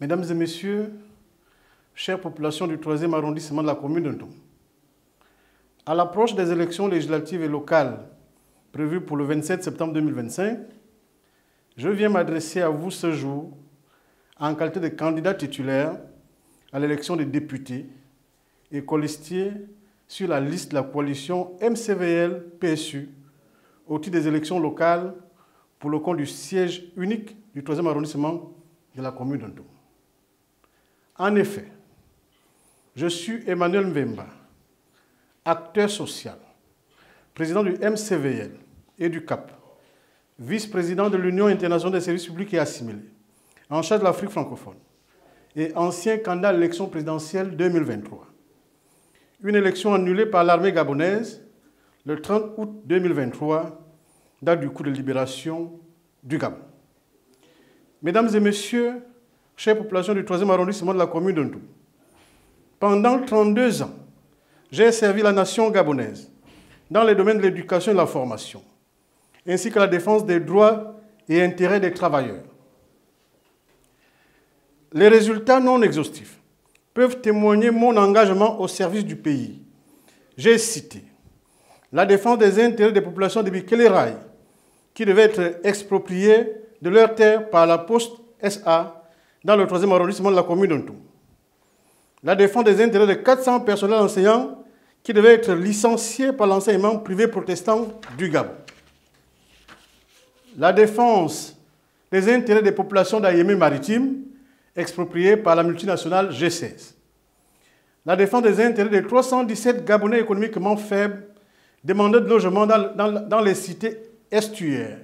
Mesdames et messieurs, chère population du 3e arrondissement de la commune de Ntoum, à l'approche des élections législatives et locales prévues pour le 27 septembre 2025, je viens m'adresser à vous ce jour en qualité de candidat titulaire à l'élection des députés et colistier sur la liste de la coalition MCVL-PSU au titre des élections locales pour le compte du siège unique du 3e arrondissement de la commune de Ntoum. En effet, je suis Emmanuel Mvemba, acteur social, président du MCVL et du CAP, vice-président de l'Union internationale des services publics et assimilés, en charge de l'Afrique francophone et ancien candidat à l'élection présidentielle 2023. Une élection annulée par l'armée gabonaise le 30 août 2023, date du coup de libération du Gabon. Mesdames et messieurs, chère population du 3e arrondissement de la commune de Ntoum, pendant 32 ans, j'ai servi la nation gabonaise dans les domaines de l'éducation et de la formation, ainsi que la défense des droits et intérêts des travailleurs. Les résultats non exhaustifs peuvent témoigner mon engagement au service du pays. J'ai cité la défense des intérêts des populations de Bikele-Rai, qui devaient être expropriées de leurs terres par la Poste SA dans le 3e arrondissement de la commune de Ntoum. La défense des intérêts de 400 personnels enseignants qui devaient être licenciés par l'enseignement privé protestant du Gabon. La défense des intérêts des populations d'Ayémé maritime expropriées par la multinationale G16. La défense des intérêts des 317 Gabonais économiquement faibles demandeurs de logement dans les cités estuaires,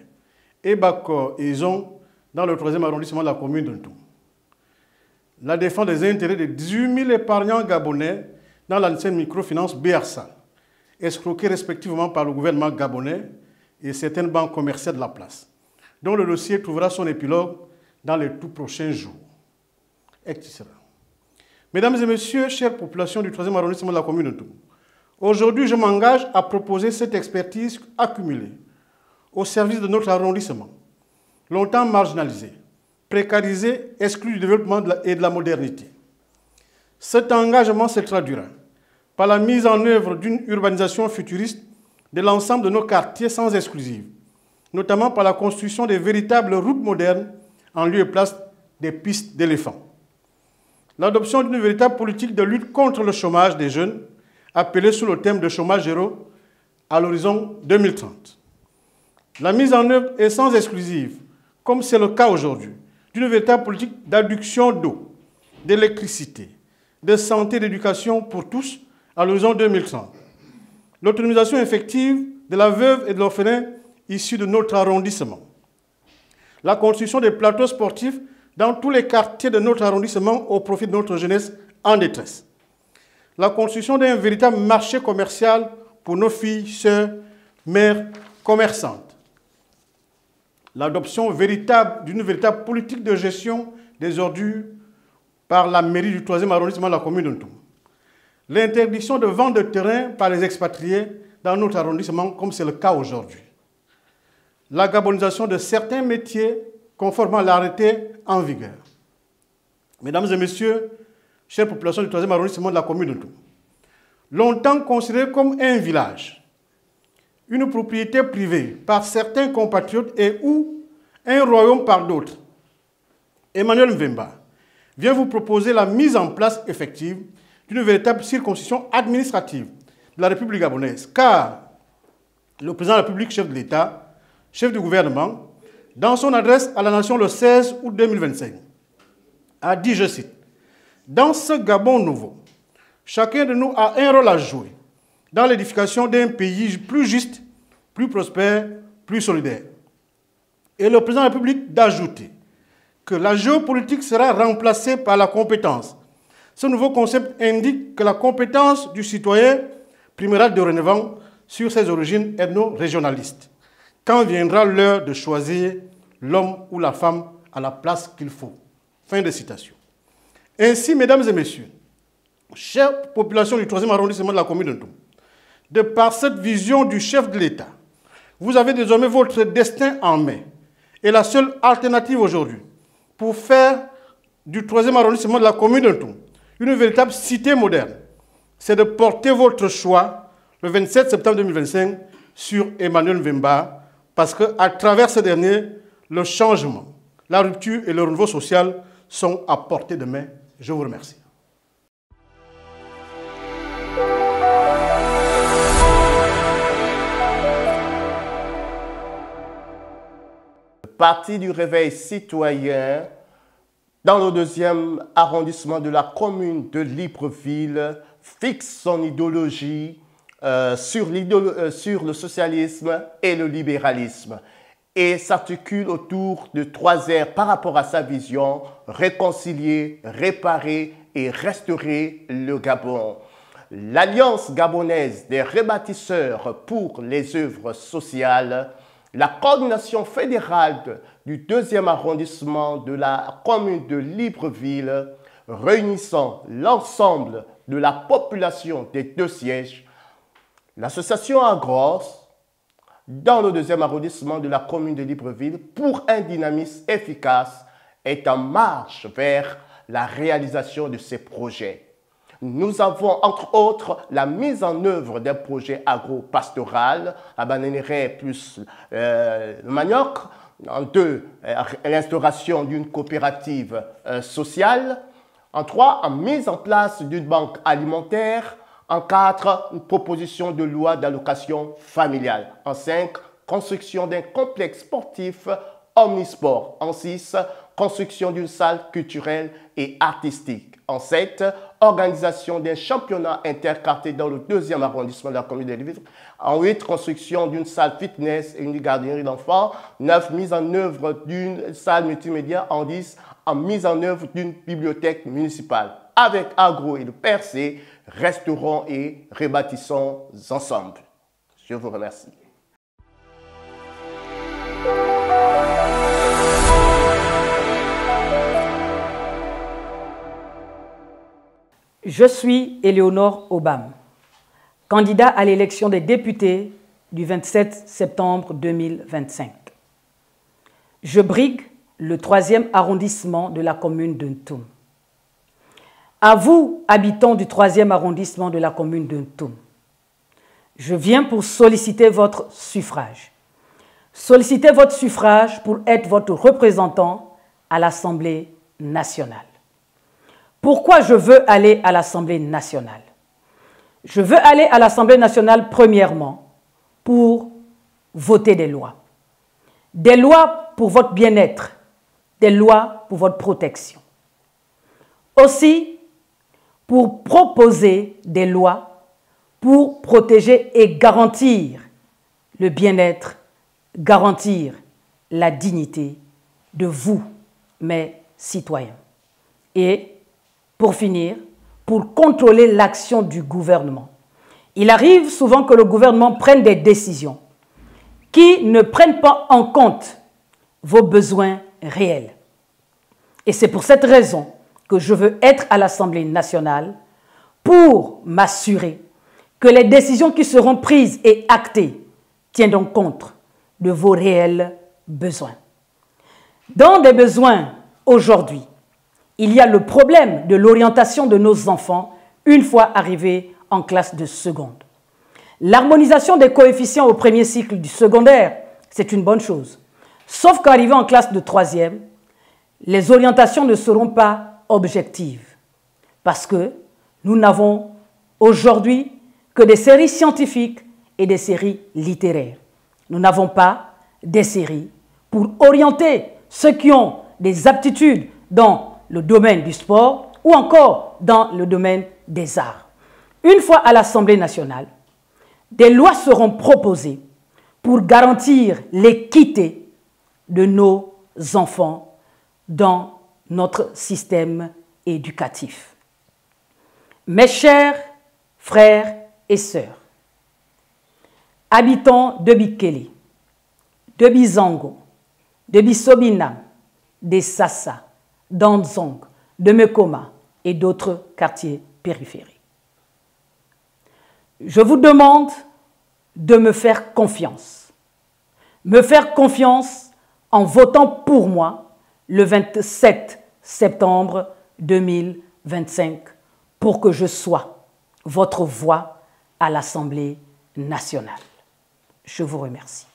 Ebakor et Izon, dans le 3e arrondissement de la commune de Ntoum. La défense des intérêts de 18 000 épargnants gabonais dans l'ancienne microfinance BRSA, escroqués respectivement par le gouvernement gabonais et certaines banques commerciales de la place, dont le dossier trouvera son épilogue dans les tout prochains jours, etc. Mesdames et messieurs, chère population du 3e arrondissement de la commune de Ntoum, aujourd'hui, je m'engage à proposer cette expertise accumulée au service de notre arrondissement, longtemps marginalisé, précarisé, exclu du développement et de la modernité. Cet engagement se traduira par la mise en œuvre d'une urbanisation futuriste de l'ensemble de nos quartiers sans exclusive, notamment par la construction de véritables routes modernes en lieu et place des pistes d'éléphants. L'adoption d'une véritable politique de lutte contre le chômage des jeunes, appelée sous le thème de chômage zéro à l'horizon 2030. La mise en œuvre est sans exclusive, comme c'est le cas aujourd'hui, d'une véritable politique d'adduction d'eau, d'électricité, de santé et d'éducation pour tous à l'horizon 2030. L'autonomisation effective de la veuve et de l'orphelin issus de notre arrondissement. La construction des plateaux sportifs dans tous les quartiers de notre arrondissement au profit de notre jeunesse en détresse. La construction d'un véritable marché commercial pour nos filles, sœurs, mères commerçantes. L'adoption d'une véritable politique de gestion des ordures par la mairie du 3e arrondissement de la commune de Ntoum. L'interdiction de vente de terrain par les expatriés dans notre arrondissement, comme c'est le cas aujourd'hui. La gabonisation de certains métiers conformément à l'arrêté en vigueur. Mesdames et messieurs, chère population du 3e arrondissement de la commune de Ntoum, longtemps considéré comme un village, une propriété privée par certains compatriotes et ou un royaume par d'autres, Emmanuel Mvemba vient vous proposer la mise en place effective d'une véritable circonscription administrative de la République gabonaise, car le président de la République, chef de l'État, chef du gouvernement, dans son adresse à la nation le 16 août 2025, a dit, je cite, « Dans ce Gabon nouveau, chacun de nous a un rôle à jouer dans l'édification d'un pays plus juste, plus prospère, plus solidaire. » Et le président de la République d'ajouter que la géopolitique sera remplacée par la compétence. Ce nouveau concept indique que la compétence du citoyen primera dorénavant sur ses origines ethno-régionalistes, quand viendra l'heure de choisir l'homme ou la femme à la place qu'il faut. Fin de citation. Ainsi, mesdames et messieurs, chère population du 3e arrondissement de la commune de Ntoum, de par cette vision du chef de l'État, vous avez désormais votre destin en main. Et la seule alternative aujourd'hui pour faire du 3e arrondissement de la commune de Ntoum, une véritable cité moderne, c'est de porter votre choix le 27 septembre 2025 sur Emmanuel Mbemba, parce qu'à travers ce dernier, le changement, la rupture et le renouveau social sont à portée de main. Je vous remercie. Parti du réveil citoyen, dans le 2e arrondissement de la commune de Libreville, fixe son idéologie sur le socialisme et le libéralisme et s'articule autour de 3 R par rapport à sa vision: réconcilier, réparer et restaurer le Gabon. L'Alliance gabonaise des rebâtisseurs pour les œuvres sociales, la coordination fédérale du 2e arrondissement de la commune de Libreville, réunissant l'ensemble de la population des 2 sièges, l'association Agros, dans le 2e arrondissement de la commune de Libreville, pour un dynamisme efficace, est en marche vers la réalisation de ces projets. Nous avons, entre autres, la mise en œuvre d'un projet agro-pastoral, la bananerie plus le manioc. En 2, l'instauration d'une coopérative sociale. En 3, en mise en place d'une banque alimentaire. En 4, une proposition de loi d'allocation familiale. En 5, construction d'un complexe sportif omnisport. En 6, construction d'une salle culturelle et artistique. En 7, organisation d'un championnat interquartier dans le 2e arrondissement de la commune de Libreville. En 8, construction d'une salle fitness et une garderie d'enfants. 9, mise en œuvre d'une salle multimédia. En 10, en mise en œuvre d'une bibliothèque municipale. Avec Agro et le PRC, restaurons et rebâtissons ensemble. Je vous remercie. Je suis Éléonore Obam, candidat à l'élection des députés du 27 septembre 2025. Je brigue le 3e arrondissement de la commune de Ntoum. À vous, habitants du 3e arrondissement de la commune de Ntoum, je viens pour solliciter votre suffrage. Solliciter votre suffrage pour être votre représentant à l'Assemblée nationale. Pourquoi je veux aller à l'Assemblée nationale? Je veux aller à l'Assemblée nationale premièrement pour voter des lois. Des lois pour votre bien-être, des lois pour votre protection. Aussi, pour proposer des lois pour protéger et garantir le bien-être, garantir la dignité de vous, mes citoyens. Et pour finir, pour contrôler l'action du gouvernement. Il arrive souvent que le gouvernement prenne des décisions qui ne prennent pas en compte vos besoins réels. Et c'est pour cette raison que je veux être à l'Assemblée nationale pour m'assurer que les décisions qui seront prises et actées tiendront compte de vos réels besoins. Dans des besoins aujourd'hui, il y a le problème de l'orientation de nos enfants une fois arrivés en classe de seconde. L'harmonisation des coefficients au premier cycle du secondaire, c'est une bonne chose. Sauf qu'arrivés en classe de 3e, les orientations ne seront pas objectives. Parce que nous n'avons aujourd'hui que des séries scientifiques et des séries littéraires. Nous n'avons pas des séries pour orienter ceux qui ont des aptitudes dans le domaine du sport ou encore dans le domaine des arts. Une fois à l'Assemblée nationale, des lois seront proposées pour garantir l'équité de nos enfants dans notre système éducatif. Mes chers frères et sœurs, habitants de Bikele, de Bizango, de Bisobinam, de Sassa, d'Anzong, de Mekoma et d'autres quartiers périphériques. Je vous demande de me faire confiance. Me faire confiance en votant pour moi le 27 septembre 2025 pour que je sois votre voix à l'Assemblée nationale. Je vous remercie.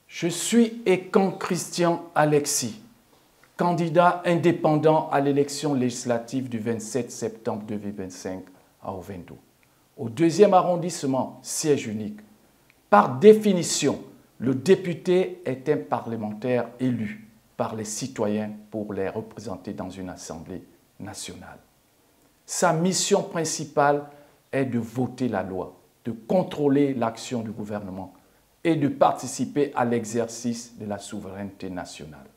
Je suis Ekan Christian Alexis, candidat indépendant à l'élection législative du 27 septembre 2025 à Ovendo. Au 2e arrondissement, siège unique. Par définition, le député est un parlementaire élu par les citoyens pour les représenter dans une assemblée nationale. Sa mission principale est de voter la loi, de contrôler l'action du gouvernement et de participer à l'exercice de la souveraineté nationale.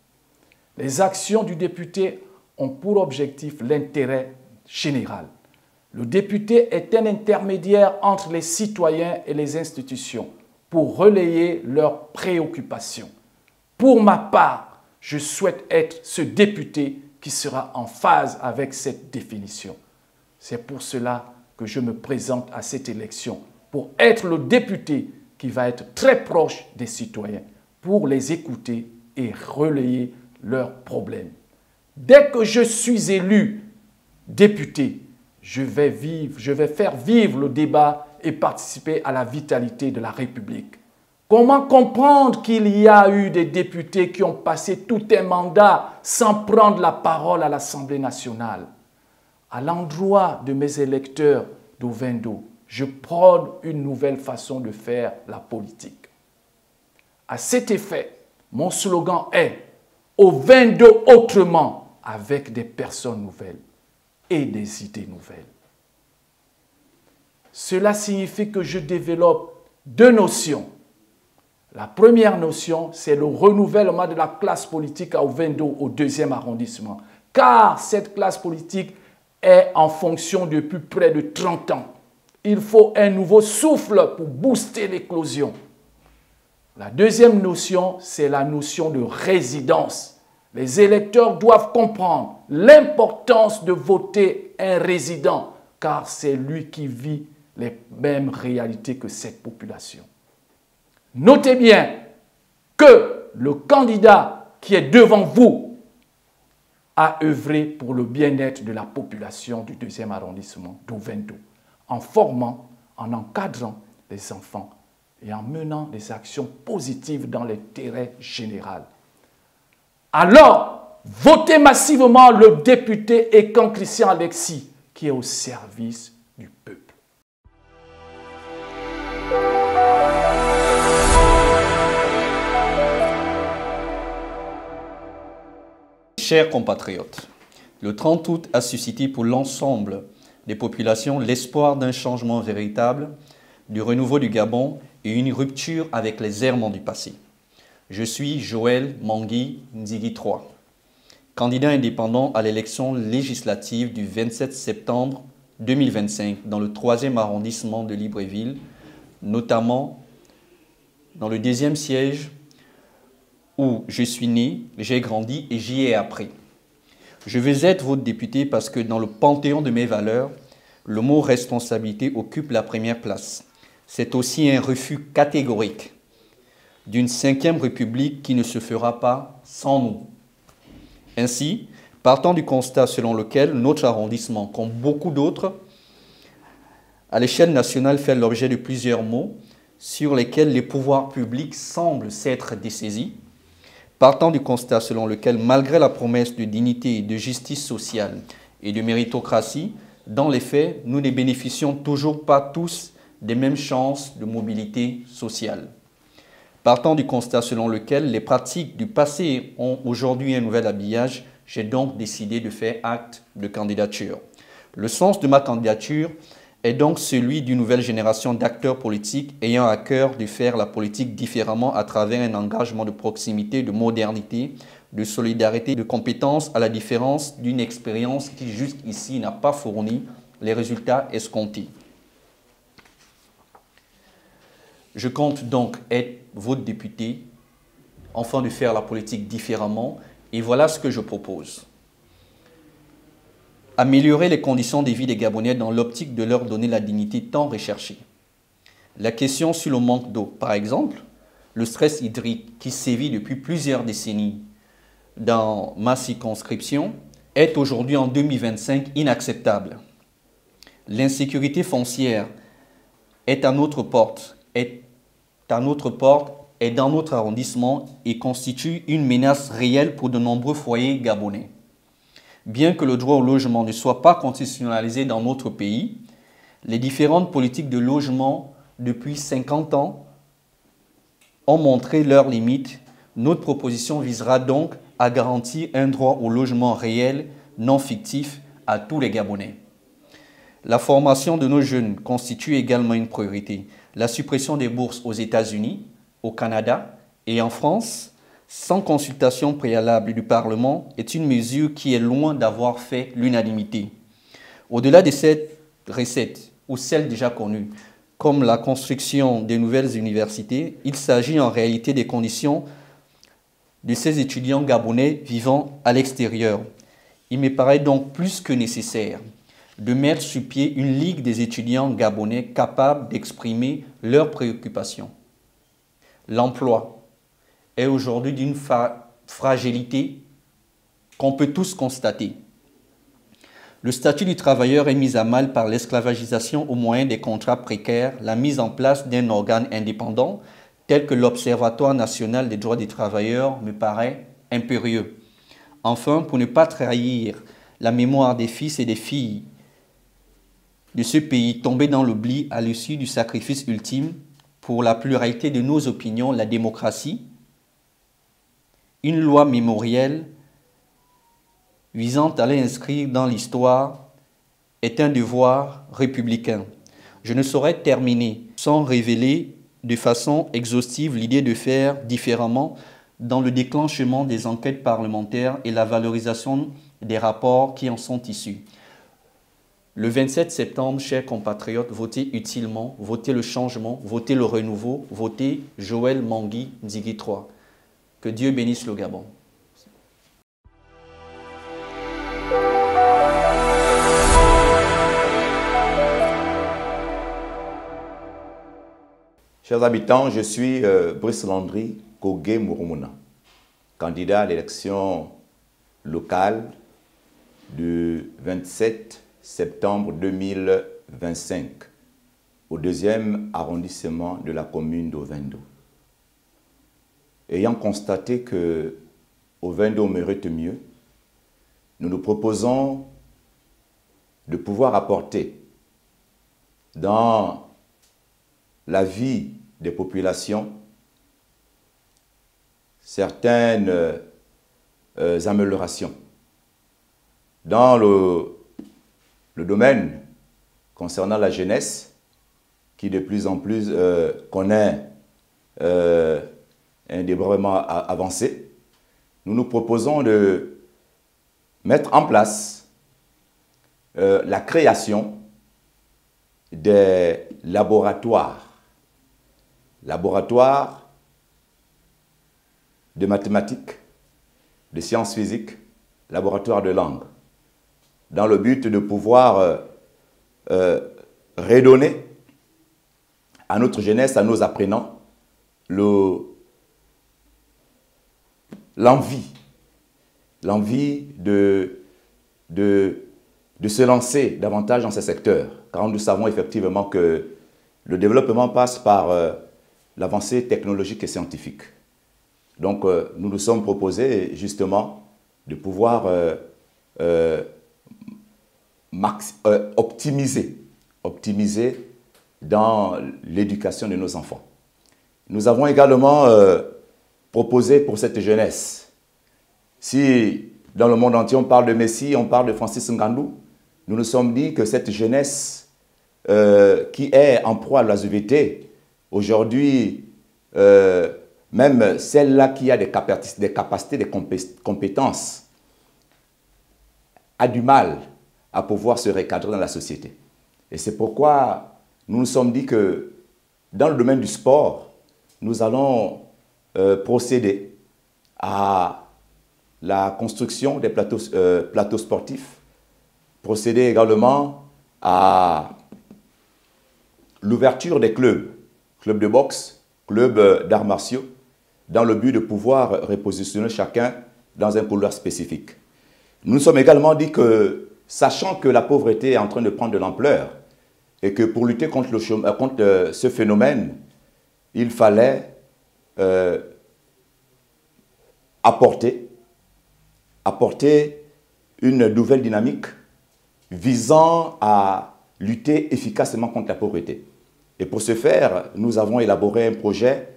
Les actions du député ont pour objectif l'intérêt général. Le député est un intermédiaire entre les citoyens et les institutions pour relayer leurs préoccupations. Pour ma part, je souhaite être ce député qui sera en phase avec cette définition. C'est pour cela que je me présente à cette élection, pour être le député qui va être très proche des citoyens, pour les écouter et relayer leurs problèmes. Dès que je suis élu député, je vais faire vivre le débat et participer à la vitalité de la République. Comment comprendre qu'il y a eu des députés qui ont passé tout un mandat sans prendre la parole à l'Assemblée nationale? À l'endroit de mes électeurs d'Ovendo, je prône une nouvelle façon de faire la politique. À cet effet, mon slogan est « Ovendo autrement » avec des personnes nouvelles et des idées nouvelles. Cela signifie que je développe 2 notions. La première notion, c'est le renouvellement de la classe politique à Ovendo au 2e arrondissement, car cette classe politique est en fonction depuis près de 30 ans. Il faut un nouveau souffle pour booster l'éclosion. La deuxième notion, c'est la notion de résidence. Les électeurs doivent comprendre l'importance de voter un résident, car c'est lui qui vit les mêmes réalités que cette population. Notez bien que le candidat qui est devant vous a œuvré pour le bien-être de la population du 2e arrondissement d'Ovendo, en formant, en encadrant les enfants et en menant des actions positives dans l'intérêt général. Alors, votez massivement le député Ekan Christian Alexis, qui est au service du peuple. Chers compatriotes, le 30 août a suscité pour l'ensemble des populations l'espoir d'un changement véritable, du renouveau du Gabon et une rupture avec les errements du passé. Je suis Joël Mangui Nzigi III, candidat indépendant à l'élection législative du 27 septembre 2025 dans le 3e arrondissement de Libreville, notamment dans le 2e siège où je suis né, j'ai grandi et j'y ai appris. Je veux être votre député parce que dans le panthéon de mes valeurs, le mot responsabilité occupe la première place. C'est aussi un refus catégorique d'une 5e République qui ne se fera pas sans nous. Ainsi, partant du constat selon lequel notre arrondissement, comme beaucoup d'autres, à l'échelle nationale fait l'objet de plusieurs mots sur lesquels les pouvoirs publics semblent s'être dessaisis, partant du constat selon lequel, malgré la promesse de dignité, de justice sociale et de méritocratie, dans les faits, nous ne bénéficions toujours pas tous des mêmes chances de mobilité sociale. Partant du constat selon lequel les pratiques du passé ont aujourd'hui un nouvel habillage, j'ai donc décidé de faire acte de candidature. Le sens de ma candidature est donc celui d'une nouvelle génération d'acteurs politiques ayant à cœur de faire la politique différemment à travers un engagement de proximité, de modernité, de solidarité, de compétences, à la différence d'une expérience qui jusqu'ici n'a pas fourni les résultats escomptés. Je compte donc être votre député, afin de faire la politique différemment, et voilà ce que je propose. Améliorer les conditions de vie des Gabonais dans l'optique de leur donner la dignité tant recherchée. La question sur le manque d'eau, par exemple, le stress hydrique qui sévit depuis plusieurs décennies dans ma circonscription est aujourd'hui en 2025 inacceptable. L'insécurité foncière est à notre porte, est dans notre arrondissement et constitue une menace réelle pour de nombreux foyers gabonais. Bien que le droit au logement ne soit pas constitutionnalisé dans notre pays, les différentes politiques de logement depuis 50 ans ont montré leurs limites. Notre proposition visera donc à garantir un droit au logement réel, non fictif, à tous les Gabonais. La formation de nos jeunes constitue également une priorité. La suppression des bourses aux États-Unis, au Canada et en France, sans consultation préalable du Parlement, est une mesure qui est loin d'avoir fait l'unanimité. Au-delà de cette recette, ou celles déjà connues, comme la construction de nouvelles universités, il s'agit en réalité des conditions de ces étudiants gabonais vivant à l'extérieur. Il me paraît donc plus que nécessaire de mettre sur pied une ligue des étudiants gabonais capables d'exprimer leurs préoccupations. L'emploi est aujourd'hui d'une fragilité qu'on peut tous constater. Le statut du travailleur est mis à mal par l'esclavagisation au moyen des contrats précaires, la mise en place d'un organe indépendant tel que l'Observatoire national des droits des travailleurs me paraît impérieux. Enfin, pour ne pas trahir la mémoire des fils et des filles de ce pays tombés dans l'oubli à l'issue du sacrifice ultime pour la pluralité de nos opinions, la démocratie, une loi mémorielle visant à l'inscrire dans l'histoire est un devoir républicain. Je ne saurais terminer sans révéler de façon exhaustive l'idée de faire différemment dans le déclenchement des enquêtes parlementaires et la valorisation des rapports qui en sont issus. Le 27 septembre, chers compatriotes, votez utilement, votez le changement, votez le renouveau, votez Joël Mangui Nzigui III. Que Dieu bénisse le Gabon. Chers habitants, je suis Brice Landry Kogé Mouroumouna, candidat à l'élection locale du 27 septembre 2025 au 2e arrondissement de la commune d'Ovendo. Ayant constaté que Ovendo mérite mieux, nous nous proposons de pouvoir apporter dans la vie des populations certaines améliorations. Dans le domaine concernant la jeunesse, qui de plus en plus connaît un développement avancé, nous nous proposons de mettre en place la création des laboratoires de mathématiques, de sciences physiques, laboratoires de langue, dans le but de pouvoir redonner à notre jeunesse, à nos apprenants, l'envie de se lancer davantage dans ces secteurs, car nous savons effectivement que le développement passe par l'avancée technologique et scientifique. Donc, nous nous sommes proposés justement de pouvoir optimiser dans l'éducation de nos enfants. Nous avons également proposé pour cette jeunesse, si dans le monde entier on parle de Messi, on parle de Francis Ngannou, nous nous sommes dit que cette jeunesse qui est en proie à la l'oisiveté, aujourd'hui, même celle-là qui a des capacités, des compétences, a du mal à pouvoir se recadrer dans la société. Et c'est pourquoi nous nous sommes dit que dans le domaine du sport, nous allons procéder à la construction des plateaux sportifs, procéder également à l'ouverture des clubs club de boxe, club d'arts martiaux, dans le but de pouvoir repositionner chacun dans un couloir spécifique. Nous nous sommes également dit que, sachant que la pauvreté est en train de prendre de l'ampleur et que pour lutter contre ce phénomène, il fallait apporter une nouvelle dynamique visant à lutter efficacement contre la pauvreté. Et pour ce faire, nous avons élaboré un projet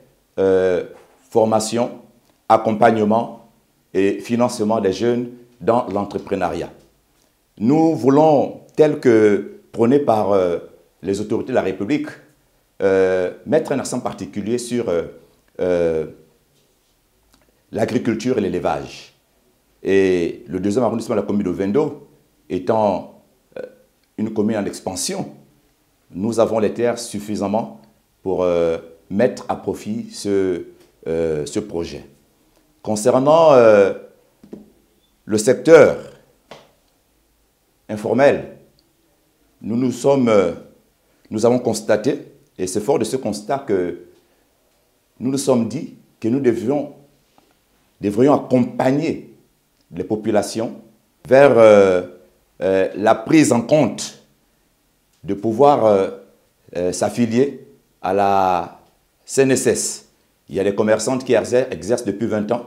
formation, accompagnement et financement des jeunes dans l'entrepreneuriat. Nous voulons, tel que prôné par les autorités de la République, mettre un accent particulier sur l'agriculture et l'élevage. Et le deuxième arrondissement de la commune de Ovendo étant une commune en expansion, nous avons les terres suffisamment pour mettre à profit ce projet. Concernant le secteur informel, nous avons constaté, et c'est fort de ce constat que nous nous sommes dit que nous devrions accompagner les populations vers la prise en compte de pouvoir s'affilier à la CNSS. Il y a des commerçantes qui exercent depuis 20 ans,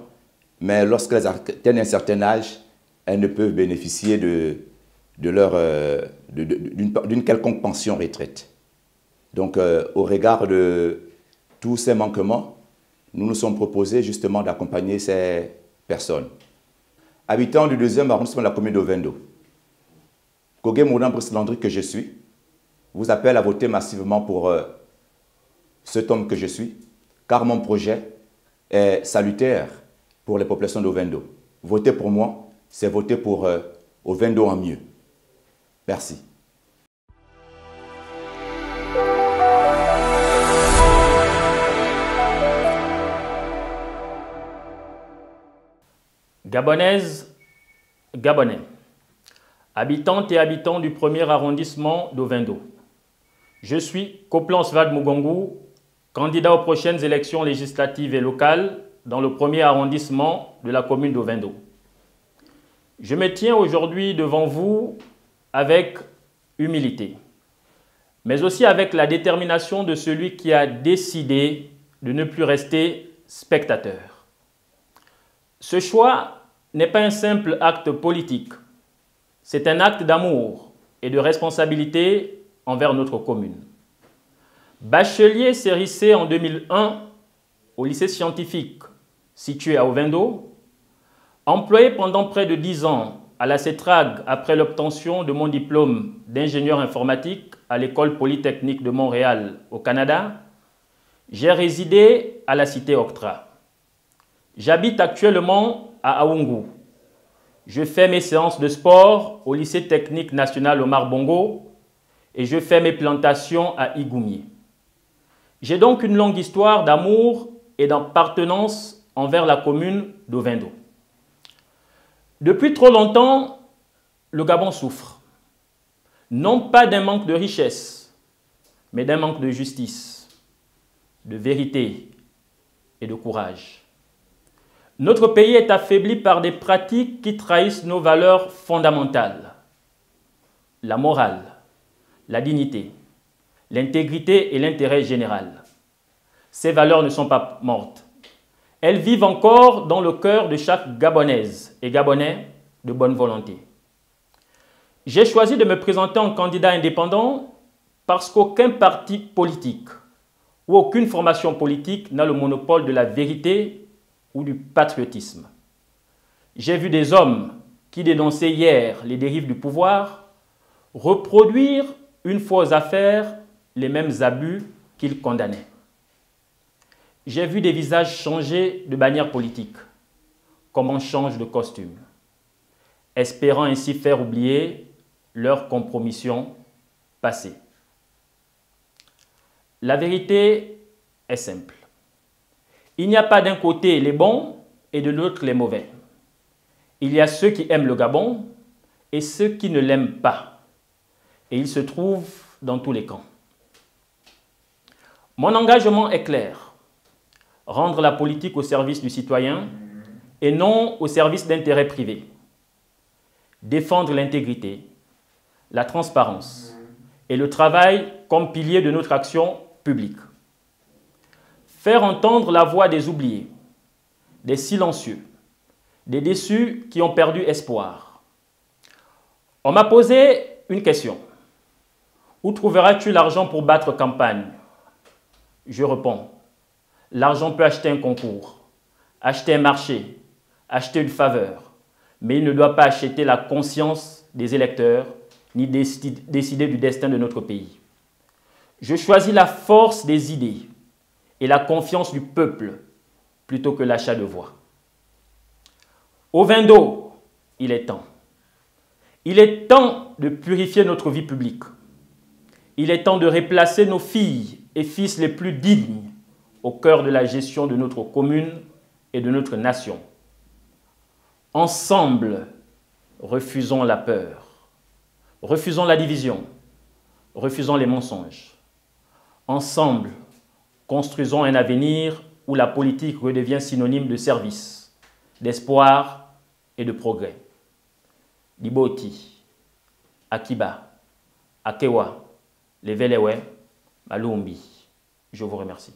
mais lorsqu'elles atteignent un certain âge, elles ne peuvent bénéficier d'une quelconque pension retraite. Donc, au regard de tous ces manquements, nous nous sommes proposés justement d'accompagner ces personnes. Habitant du 2e arrondissement de la commune d'Ovendo, Kogé Moudam Brice-Landry que je suis, vous appelle à voter massivement pour cet homme que je suis, car mon projet est salutaire pour les populations d'Ovendo. Voter pour moi, c'est voter pour Ovendo en mieux. Merci. Gabonaises, Gabonais, habitantes et habitants du 1er arrondissement d'Ovendo. Je suis Koplan Svad Mugongo, candidat aux prochaines élections législatives et locales dans le 1er arrondissement de la commune d'Ovendo. Je me tiens aujourd'hui devant vous avec humilité, mais aussi avec la détermination de celui qui a décidé de ne plus rester spectateur. Ce choix n'est pas un simple acte politique, c'est un acte d'amour et de responsabilité envers notre commune. Bachelier sérissé en 2001 au lycée scientifique situé à Ovendo, employé pendant près de 10 ans à la CETRAG après l'obtention de mon diplôme d'ingénieur informatique à l'École polytechnique de Montréal au Canada, j'ai résidé à la cité Octra. J'habite actuellement à Aoungou. Je fais mes séances de sport au lycée technique national Omar Bongo et je fais mes plantations à Igoumié. J'ai donc une longue histoire d'amour et d'appartenance envers la commune d'Ovendo. Depuis trop longtemps, le Gabon souffre. Non pas d'un manque de richesse, mais d'un manque de justice, de vérité et de courage. Notre pays est affaibli par des pratiques qui trahissent nos valeurs fondamentales. La morale, la dignité, l'intégrité et l'intérêt général. Ces valeurs ne sont pas mortes. Elles vivent encore dans le cœur de chaque Gabonaise et Gabonais de bonne volonté. J'ai choisi de me présenter en candidat indépendant parce qu'aucun parti politique ou aucune formation politique n'a le monopole de la vérité ou du patriotisme. J'ai vu des hommes qui dénonçaient hier les dérives du pouvoir reproduire une fois aux affaires les mêmes abus qu'ils condamnaient. J'ai vu des visages changer de bannière politique, comme on change de costume, espérant ainsi faire oublier leur compromission passée. La vérité est simple. Il n'y a pas d'un côté les bons et de l'autre les mauvais. Il y a ceux qui aiment le Gabon et ceux qui ne l'aiment pas. Et ils se trouvent dans tous les camps. Mon engagement est clair. Rendre la politique au service du citoyen et non au service d'intérêts privés. Défendre l'intégrité, la transparence et le travail comme pilier de notre action publique. Faire entendre la voix des oubliés, des silencieux, des déçus qui ont perdu espoir. On m'a posé une question. Où trouveras-tu l'argent pour battre campagne? Je réponds. L'argent peut acheter un concours, acheter un marché, acheter une faveur, mais il ne doit pas acheter la conscience des électeurs ni décider du destin de notre pays. Je choisis la force des idées et la confiance du peuple plutôt que l'achat de voix. Au Vendo, il est temps. Il est temps de purifier notre vie publique. Il est temps de replacer nos filles et fils les plus dignes au cœur de la gestion de notre commune et de notre nation. Ensemble, refusons la peur, refusons la division, refusons les mensonges. Ensemble, construisons un avenir où la politique redevient synonyme de service, d'espoir et de progrès. Diboti, Akiba, Akewa, Levelewe, Malumbi. Je vous remercie.